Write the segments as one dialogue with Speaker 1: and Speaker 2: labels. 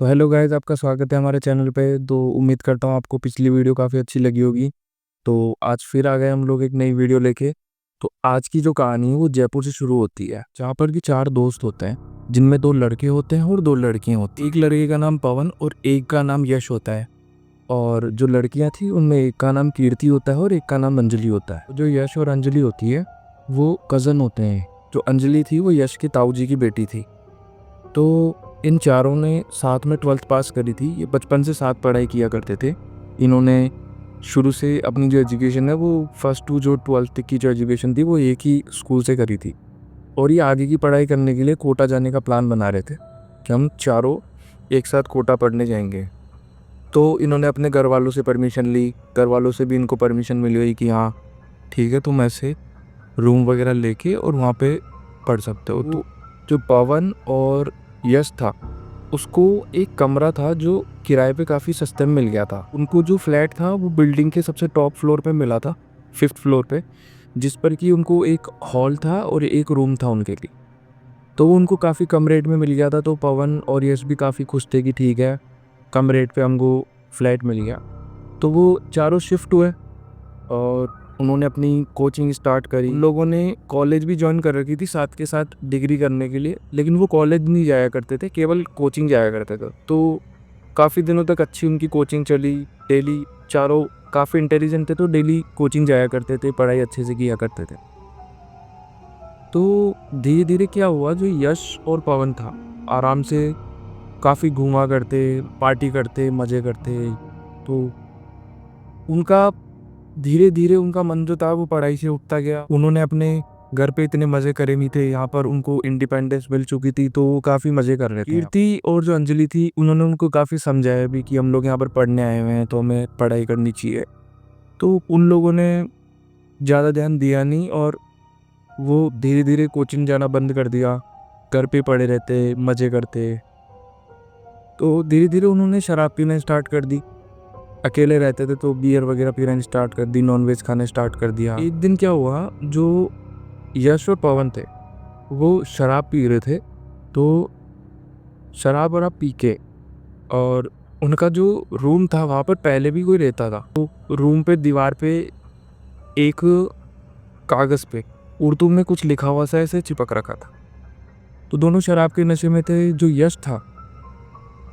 Speaker 1: तो hello guys, आपका स्वागत है हमारे चैनल पे। तो उम्मीद करता हूँ आपको पिछली वीडियो काफ़ी अच्छी लगी होगी। तो आज फिर आ गए हम लोग एक नई वीडियो लेके। तो आज की जो कहानी है वो जयपुर से शुरू होती है, जहाँ पर कि 4 दोस्त होते हैं, जिनमें 2 लड़के होते हैं और 2 लड़कियाँ होती हैं। एक लड़के का नाम पवन और एक का नाम यश होता है। और जो लड़कियाँ थी उनमें एक का नाम कीर्ति होता है और एक का नाम अंजलि होता है। जो यश और अंजलि होती है वो कज़न होते हैं। जो अंजलि थी वो यश के ताऊ जी की बेटी थी। तो इन चारों ने साथ में 12th पास करी थी। ये बचपन से साथ पढ़ाई किया करते थे। इन्होंने शुरू से अपनी जो एजुकेशन है वो फर्स्ट टू जो 12th तक की जो एजुकेशन थी वो एक ही स्कूल से करी थी। और ये आगे की पढ़ाई करने के लिए कोटा जाने का प्लान बना रहे थे कि हम चारों एक साथ कोटा पढ़ने जाएंगे। तो इन्होंने अपने घर वालों से परमिशन ली। घर वालों से भी इनको परमिशन मिली हुई कि हाँ ठीक है, तुम ऐसे रूम वगैरह लेके और वहाँ पे पढ़ सकते हो। तो जो पवन और यश था उसको एक कमरा था जो किराए पे काफ़ी सस्ते में मिल गया था। उनको जो फ्लैट था वो बिल्डिंग के सबसे टॉप फ्लोर पे मिला था, 5th फ्लोर पे, जिस पर कि उनको एक हॉल था और एक रूम था उनके लिए। तो वो उनको काफ़ी कम रेट में मिल गया था। तो पवन और यश भी काफ़ी खुश थे कि ठीक है, कम रेट पे हमको फ्लैट मिल गया। तो वो चारों शिफ्ट हुए और उन्होंने अपनी कोचिंग स्टार्ट करी। उन लोगों ने कॉलेज भी ज्वाइन कर रखी थी साथ के साथ डिग्री करने के लिए, लेकिन वो कॉलेज नहीं जाया करते थे, केवल कोचिंग जाया करते थे। तो काफ़ी दिनों तक अच्छी उनकी कोचिंग चली। डेली चारों काफ़ी इंटेलिजेंट थे तो डेली कोचिंग जाया करते थे, पढ़ाई अच्छे से किया करते थे। तो धीरे धीरे क्या हुआ, जो यश और पवन था आराम से काफ़ी घूमा करते, पार्टी करते, मज़े करते। तो उनका धीरे धीरे उनका मन जो था वो पढ़ाई से उठता गया। उन्होंने अपने घर पे इतने मज़े करे नहीं थे, यहाँ पर उनको इंडिपेंडेंस मिल चुकी थी तो वो काफ़ी मज़े कर रहे थे। कीर्ति और जो अंजलि थी उन्होंने उनको काफ़ी समझाया भी कि हम लोग यहाँ पर पढ़ने आए हुए हैं तो हमें पढ़ाई करनी चाहिए। तो उन लोगों ने ज़्यादा ध्यान दिया नहीं और वो धीरे धीरे कोचिंग जाना बंद कर दिया, घर पे पड़े रहते, मज़े करते। तो धीरे धीरे उन्होंने शराब पीना स्टार्ट कर दी। अकेले रहते थे तो बियर वगैरह पीना स्टार्ट कर दी, नॉनवेज खाना स्टार्ट कर दिया। एक दिन क्या हुआ, जो यश और पवन थे वो शराब पी रहे थे। तो शराब वराब पी के और उनका जो रूम था वहाँ पर पहले भी कोई रहता था। तो रूम पे दीवार पे एक कागज़ पे उर्दू में कुछ लिखा हुआ सा ऐसे चिपक रखा था। तो दोनों शराब के नशे में थे। जो यश था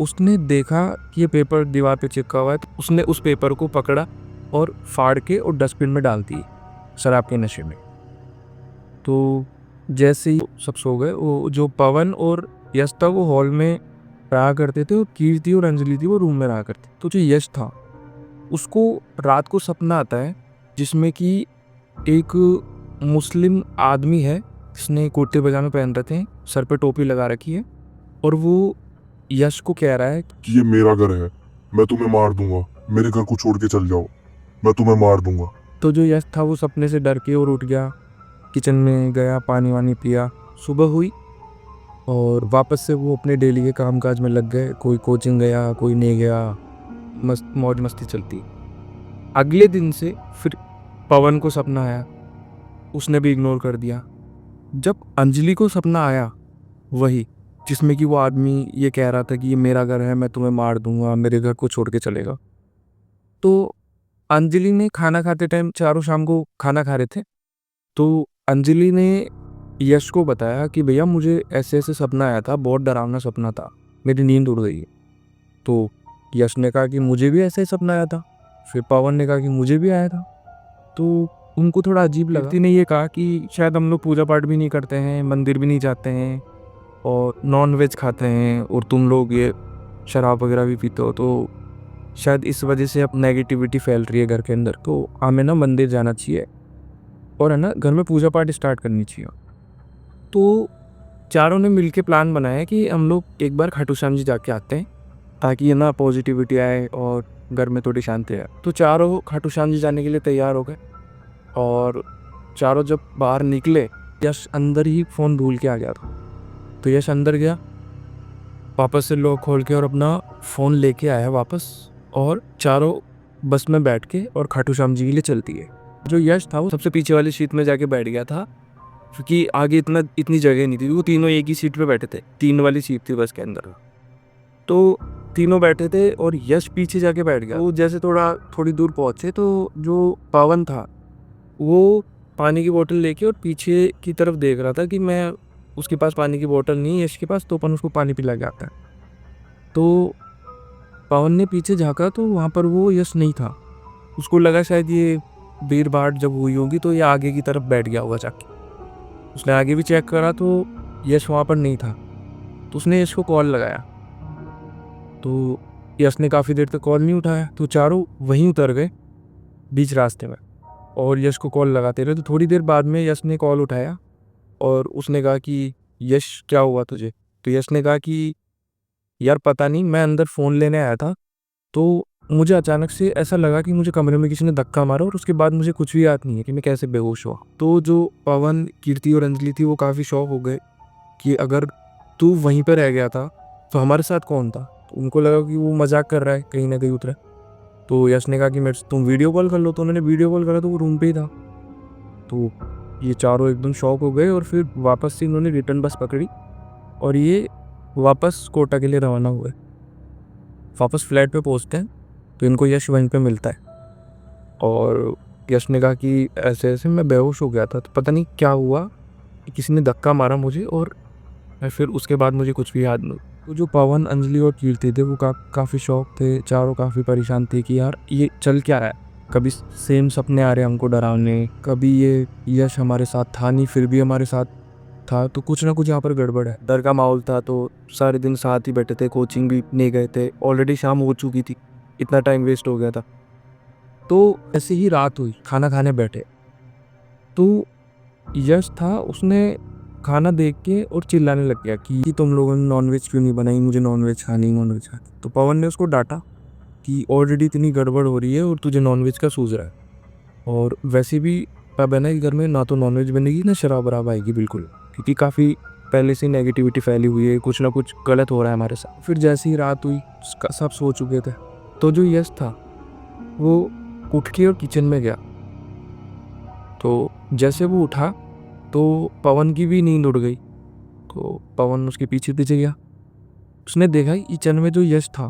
Speaker 1: उसने देखा कि ये पेपर दीवार पे चिपका हुआ है, तो उसने उस पेपर को पकड़ा और फाड़ के और डस्टबिन में डाल दी शराब के नशे में। तो जैसे ही सब सो गए, वो जो पवन और यश था वो हॉल में रहा करते थे और कीर्ति और अंजलि थी वो रूम में रहा करते। तो जो यश था उसको रात को सपना आता है जिसमें कि एक मुस्लिम आदमी है जिसने कुर्ते पजामे पहन रखे हैं, सर पे टोपी लगा रखी है, और वो यश को कह रहा है
Speaker 2: कि ये मेरा घर है, मैं तुम्हें मार दूंगा, मेरे घर को छोड़ के चल जाओ, मैं तुम्हें मार दूंगा।
Speaker 1: तो जो यश था वो सपने से डर के और उठ गया, किचन में गया, पानी वानी पिया। सुबह हुई और वापस से वो अपने डेली के कामकाज में लग गए। कोई कोचिंग गया, कोई नहीं गया, मस्त मौज मस्ती चलती। अगले दिन से फिर पवन को सपना आया, उसने भी इग्नोर कर दिया। जब अंजलि को सपना आया वही जिसमें कि वो आदमी ये कह रहा था कि ये मेरा घर है, मैं तुम्हें मार दूंगा, मेरे घर को छोड़ के चलेगा। तो अंजलि ने खाना खाते टाइम, चारों शाम को खाना खा रहे थे, तो अंजलि ने यश को बताया कि भैया मुझे ऐसे ऐसे सपना आया था, बहुत डरावना सपना था, मेरी नींद उड़ गई है। तो यश ने कहा कि मुझे भी ऐसा ही सपना आया था। फिर पवन ने कहा कि मुझे भी आया था। तो उनको थोड़ा अजीब लगा। कीर्ति ने ये कहा कि शायद हम लोग पूजा पाठ भी नहीं करते हैं, मंदिर भी नहीं जाते हैं और नॉन वेज खाते हैं, और तुम लोग ये शराब वगैरह भी पीते हो, तो शायद इस वजह से अब नेगेटिविटी फैल रही है घर के अंदर, तो हमें ना मंदिर जाना चाहिए और है ना घर में पूजा पाठ स्टार्ट करनी चाहिए। तो चारों ने मिलके प्लान बनाया कि हम लोग एक बार खाटू श्याम जी जाके आते हैं ताकि ये ना पॉजिटिविटी आए और घर में थोड़ी शांति आए। तो चारों खाटू श्याम जी जाने के लिए तैयार हो गए और चारों जब बाहर निकले, यश अंदर ही फ़ोन भूल के आ गया था। तो यश अंदर गया, वापस से लॉक खोल के और अपना फ़ोन लेके आया वापस, और चारों बस में बैठ के और खाटू श्याम जी के लिए चलती है। जो यश था वो सबसे पीछे वाली सीट में जाके बैठ गया था क्योंकि आगे इतनी जगह नहीं थी। वो तीनों एक ही सीट पे बैठे थे, 3 वाली सीट थी बस के अंदर। तो तीनों बैठे थे और यश पीछे जाके बैठ गया। तो जैसे थोड़ी दूर पहुंचे तो जो पवन था वो पानी की बोतल लेके और पीछे की तरफ देख रहा था कि मैं उसके पास पानी की बोतल नहीं है यश के पास, तो अपन उसको पानी पिला के आता है। तो पवन ने पीछे झाँका तो वहाँ पर वो यश नहीं था। उसको लगा शायद ये भीड़ भाड़ जब हुई होगी तो ये आगे की तरफ बैठ गया होगा जाके। उसने आगे भी चेक करा तो यश वहाँ पर नहीं था। तो उसने यश को कॉल लगाया तो यश ने काफ़ी देर तक कॉल नहीं उठाया। तो चारों वहीं उतर गए बीच रास्ते में और यश को कॉल लगाते रहे। तो थोड़ी देर बाद में यश ने कॉल उठाया और उसने कहा कि यश क्या हुआ तुझे? तो यश ने कहा कि यार पता नहीं, मैं अंदर फ़ोन लेने आया था तो मुझे अचानक से ऐसा लगा कि मुझे कमरे में किसी ने धक्का मारा और उसके बाद मुझे कुछ भी याद नहीं है कि मैं कैसे बेहोश हुआ। तो जो पवन, कीर्ति और अंजलि थी वो काफ़ी शॉक हो गए कि अगर तू वहीं पर रह गया था तो हमारे साथ कौन था? तो उनको लगा कि वो मजाक कर रहा है, कहीं ना कहीं उतरा। तो यश ने कहा कि मेरे तुम वीडियो कॉल कर लो। तो उन्होंने वीडियो कॉल करा तो वो रूम पे ही था। तो ये चारों एकदम शॉक हो गए और फिर वापस से इन्होंने रिटर्न बस पकड़ी और ये वापस कोटा के लिए रवाना हुए। वापस फ्लैट पे पहुंचते हैं तो इनको यश वहीं पे मिलता है और यश ने कहा कि ऐसे ऐसे मैं बेहोश हो गया था, तो पता नहीं क्या हुआ कि किसी ने धक्का मारा मुझे और फिर उसके बाद मुझे कुछ भी याद नहीं। तो जो पवन, अंजलि और कीर्ति थे वो काफ़ी शौक थे। चारों काफ़ी परेशान थे कि यार ये चल क्या रहा है। कभी सेम सपने आ रहे हैं हमको डरावने, कभी ये यश हमारे साथ था नहीं फिर भी हमारे साथ था। तो कुछ ना कुछ यहाँ पर गड़बड़ है। डर का माहौल था तो सारे दिन साथ ही बैठे थे, कोचिंग भी नहीं गए थे, ऑलरेडी शाम हो चुकी थी, इतना टाइम वेस्ट हो गया था। तो ऐसे ही रात हुई, खाना खाने बैठे तो यश था, उसने खाना देख के और चिल्लाने लग गया कि तुम लोगों ने नॉनवेज क्यों नहीं बनाई, मुझे नॉनवेज खानी, नॉनवेज खानी। तो पवन ने उसको डांटा कि ऑलरेडी इतनी गड़बड़ हो रही है और तुझे नॉनवेज का सूझ रहा है, और वैसे भी पब है ना कि घर में ना तो नॉनवेज बनेगी ना शराब वराब आएगी बिल्कुल, क्योंकि काफ़ी पहले से नेगेटिविटी फैली हुई है, कुछ ना कुछ गलत हो रहा है हमारे साथ। फिर जैसे ही रात हुई सब सो चुके थे तो जो यश था वो उठ के और किचन में गया। तो जैसे वो उठा तो पवन की भी नींद उड़ गई। तो पवन उसके पीछे पीछे गया। उसने देखा कि किचन में जो यश था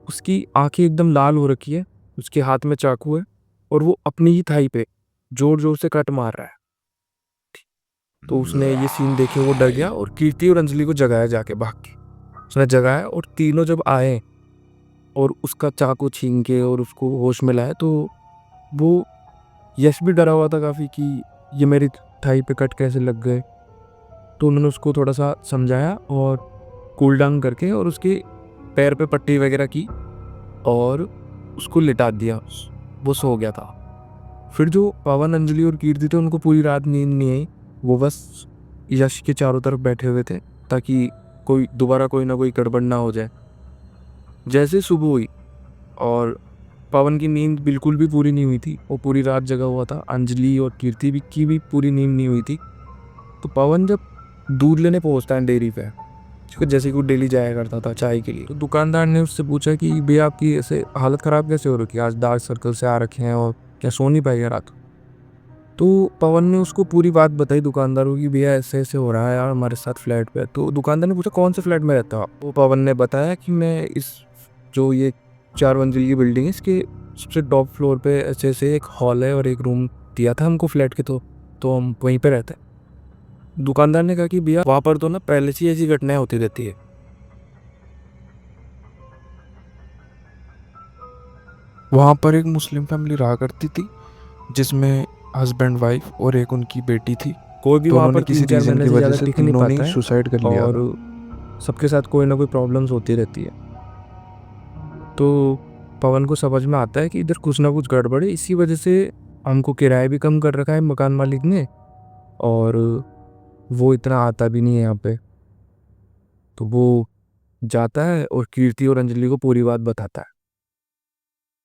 Speaker 1: उसकी आंखें एकदम लाल हो रखी है, उसके हाथ में चाकू है और वो अपनी ही थाई पे जोर जोर से कट मार रहा है। तो उसने ये सीन देखे वो डर गया और कीर्ति और अंजलि को जगाया जाके भाग के। उसने जगाया और तीनों जब आए और उसका चाकू छीन के और उसको होश में लाया तो वो यश भी डरा हुआ था काफ़ी कि ये मेरी थाई पे कट कैसे लग गए। तो उन्होंने उसको थोड़ा सा समझाया और कूल डाउन करके और उसके पैर पे पट्टी वगैरह की और उसको लिटा दिया। वो सो गया था। फिर जो पवन, अंजलि और कीर्ति थे उनको पूरी रात नींद नहीं आई। वो बस यश के चारों तरफ बैठे हुए थे ताकि कोई ना कोई गड़बड़ ना हो जाए। जैसे सुबह हुई और पवन की नींद बिल्कुल भी पूरी नहीं हुई थी, वो पूरी रात जगा हुआ था। अंजलि और कीर्ति की भी पूरी नींद नहीं हुई थी। तो पवन जब दूध लेने पहुंचता है डेयरी पे, क्योंकि जैसे कि वो डेली जाया करता था चाय के लिए, तो दुकानदार ने उससे पूछा कि भैया आपकी ऐसे हालत ख़राब कैसे हो रखी है, आज डार्क सर्कल से आ रखे हैं और क्या सो नहीं पाएगा रात? तो पवन ने उसको पूरी बात बताई दुकानदार को कि भैया ऐसे ऐसे हो रहा है यार हमारे साथ फ्लैट पे। तो दुकानदार ने पूछा कौन से फ्लैट में रहता हो आप? तो पवन ने बताया कि मैं इस जो ये 4 मंजिल की बिल्डिंग है इसके सबसे टॉप फ्लोर पे ऐसे ऐसे एक हॉल है और एक रूम दिया था हमको फ्लैट के, तो हम वहीं पे रहते हैं। दुकानदार ने कहा कि भैया वहाँ पर तो ना पहले से ही ऐसी घटनाएं होती रहती है।
Speaker 3: वहाँ पर एक मुस्लिम फैमिली रहा करती थी जिसमें हस्बैंड, वाइफ और एक उनकी बेटी थी।
Speaker 1: कोई भी
Speaker 3: तो
Speaker 1: वहाँ
Speaker 3: उन्होंने
Speaker 1: पर
Speaker 3: किसी
Speaker 1: 3-4
Speaker 3: रीजन
Speaker 1: महीने
Speaker 3: की
Speaker 1: से
Speaker 3: वजह
Speaker 1: ज़्यादा
Speaker 3: से
Speaker 1: टिक नहीं
Speaker 3: तीनों ने
Speaker 1: पाता है
Speaker 3: सुसाइड कर लिया
Speaker 1: और
Speaker 3: था।
Speaker 1: सबके साथ कोई ना कोई प्रॉब्लम्स होती रहती है। तो पवन को समझ में आता है कि इधर कुछ ना कुछ गड़बड़ है, इसी वजह से हमको किराया भी कम कर रखा है मकान मालिक ने और वो इतना आता भी नहीं है यहाँ पे। तो वो जाता है और कीर्ति और अंजलि को पूरी बात बताता है।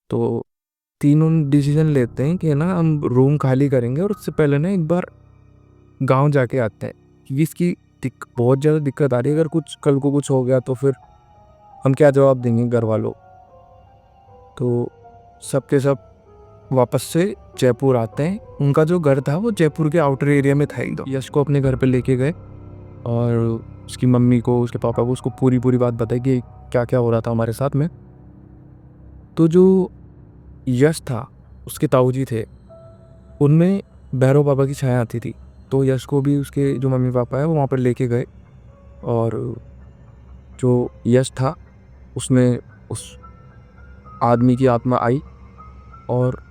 Speaker 1: तो तीनों डिसीजन लेते हैं कि ना हम रूम खाली करेंगे और उससे पहले ना एक बार गांव जाके आते हैं, क्योंकि इसकी बहुत ज़्यादा दिक्कत आ रही है। अगर कल को कुछ हो गया तो फिर हम क्या जवाब देंगे घर वालों? तो सबके सब वापस से जयपुर आते हैं। उनका जो घर था वो जयपुर के आउटर एरिया में था एकदम। यश को अपने घर पे लेके गए और उसकी मम्मी को, उसके पापा को, उसको पूरी पूरी बात बताई कि क्या क्या हो रहा था हमारे साथ में। तो जो यश था, उसके ताऊजी थे, उनमें भैरव बाबा की छाया आती थी। तो यश को भी उसके जो मम्मी पापा है वो वहाँ पर लेके गए, और जो यश था उसमें उस आदमी की आत्मा आई, और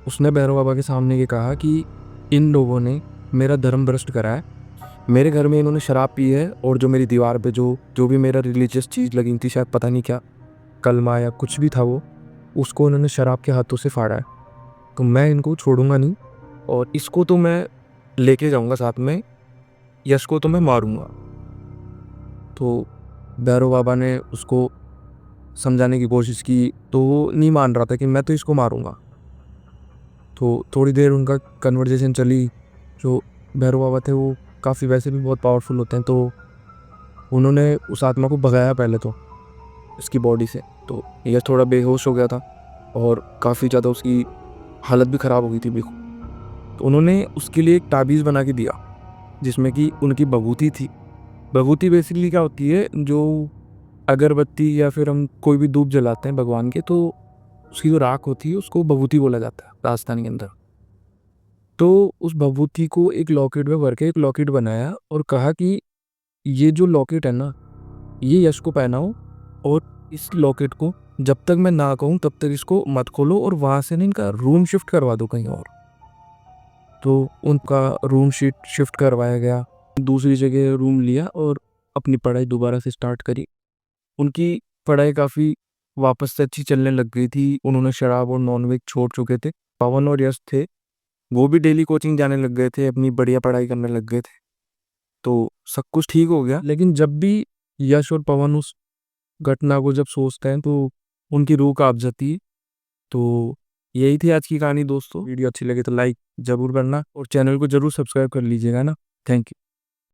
Speaker 1: उसने भैरव बाबा के सामने ये कहा कि इन लोगों ने मेरा धर्म भ्रष्ट करा है, मेरे घर में इन्होंने शराब पी है, और जो मेरी दीवार पे जो जो भी मेरा रिलीजियस चीज़ लगी थी, शायद पता नहीं क्या कलमा या कुछ भी था वो, उसको उन्होंने शराब के हाथों से फाड़ा है। तो मैं इनको छोड़ूंगा नहीं, और इसको तो मैं लेके जाऊंगा साथ में, यश को तो मैं मारूंगा। तो भैरव बाबा ने उसको समझाने की कोशिश की, तो वो नहीं मान रहा था कि मैं तो इसको मारूंगा। तो थोड़ी देर उनका कन्वर्जेशन चली। जो भैरव बाबा थे वो काफ़ी वैसे भी बहुत पावरफुल होते हैं, तो उन्होंने उस आत्मा को भगाया पहले तो इसकी बॉडी से। तो यश थोड़ा बेहोश हो गया था, और काफ़ी ज़्यादा उसकी हालत भी ख़राब हो गई थी बिल्कुल। तो उन्होंने उसके लिए एक ताबीज़ बना के दिया, जिसमें कि उनकी बभूति थी। बभूति बेसिकली क्या होती है, जो अगरबत्ती या फिर हम कोई भी धूप जलाते हैं भगवान के, तो उसकी जो राख होती है उसको बभूति बोला जाता है राजस्थान के अंदर। तो उस भभूति को एक लॉकेट में भर के एक लॉकेट बनाया, और कहा कि ये जो लॉकेट है ना, ये यश को पहनाओ, और इस लॉकेट को जब तक मैं ना कहूँ तब तक इसको मत खोलो, और वहाँ से ना इनका रूम शिफ्ट करवा दो कहीं और। तो उनका रूम शिफ्ट करवाया गया, दूसरी जगह रूम लिया, और अपनी पढ़ाई दोबारा से स्टार्ट करी। उनकी पढ़ाई काफ़ी वापस से अच्छी चलने लग गई थी। उन्होंने शराब और नॉनवेज छोड़ चुके थे। पवन और यश थे, वो भी डेली कोचिंग जाने लग गए थे, अपनी बढ़िया पढ़ाई करने लग गए थे। तो सब कुछ ठीक हो गया। लेकिन जब भी यश और पवन उस घटना को जब सोचते हैं, तो उनकी रूह कांप जाती है। तो यही थी आज की कहानी दोस्तों। वीडियो अच्छी लगे तो लाइक ज़रूर करना, और चैनल को ज़रूर सब्सक्राइब कर लीजिएगा ना। Thank you.